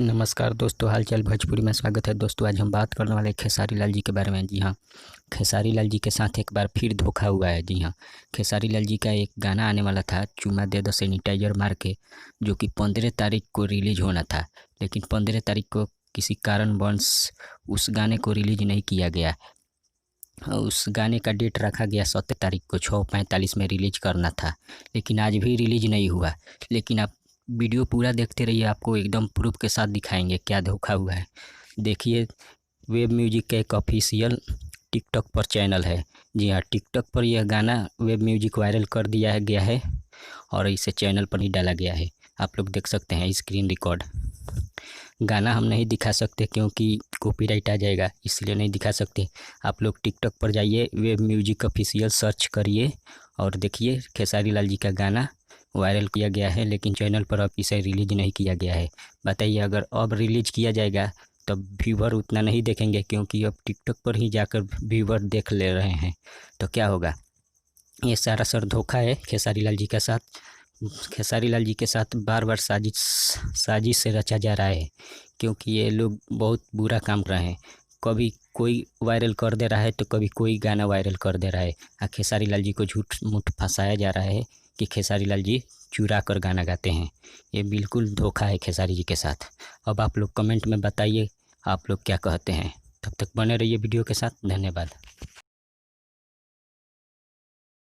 नमस्कार दोस्तों, हालचाल भोजपुरी में स्वागत है। दोस्तों आज हम बात करने वाले खेसारी लाल जी के बारे में। जी हाँ, खेसारी लाल जी के साथ एक बार फिर धोखा हुआ है। जी हाँ, खेसारी लाल जी का एक गाना आने वाला था, चुमा दे दो सैनिटाइजर मार के, जो कि 15 तारीख को रिलीज होना था, लेकिन 15 तारीख को किसी कारणवश उस गाने को रिलीज नहीं किया गया। उस गाने का डेट रखा गया 17 तारीख को 6:45 में रिलीज करना था, लेकिन आज भी रिलीज नहीं हुआ। लेकिन आप वीडियो पूरा देखते रहिए, आपको एकदम प्रूफ के साथ दिखाएंगे क्या धोखा हुआ है। देखिए, वेब म्यूजिक का एक ऑफिशियल टिकटॉक पर चैनल है। जी हाँ, टिकटॉक पर यह गाना वेब म्यूजिक वायरल कर दिया गया है और इसे चैनल पर ही डाला गया है। आप लोग देख सकते हैं स्क्रीन रिकॉर्ड। गाना हम नहीं दिखा सकते क्योंकि कॉपीराइट आ जाएगा, इसलिए नहीं दिखा सकते। आप लोग टिकटॉक पर जाइए, वेब म्यूजिक ऑफिशियल सर्च करिए और देखिए खेसारी लाल जी का गाना वायरल किया गया है, लेकिन चैनल पर अब इसे रिलीज नहीं किया गया है। बताइए, अगर अब रिलीज किया जाएगा तब व्यूवर उतना नहीं देखेंगे, क्योंकि अब टिकटॉक पर ही जाकर व्यूवर देख ले रहे हैं, तो क्या होगा। ये सारा सर धोखा है खेसारी लाल जी के साथ। खेसारी लाल जी के साथ बार बार साजिश से रचा जा रहा है, क्योंकि ये लोग बहुत बुरा काम कर रहे हैं। कभी कोई वायरल कर दे रहा है तो कभी कोई गाना वायरल कर दे रहा है। खेसारी लाल जी को झूठ मूठ फंसाया जा रहा है कि खेसारी लाल जी चुरा कर गाना गाते हैं। ये बिल्कुल धोखा है खेसारी जी के साथ। अब आप लोग कमेंट में बताइए आप लोग क्या कहते हैं। तब तक बने रहिए वीडियो के साथ। धन्यवाद।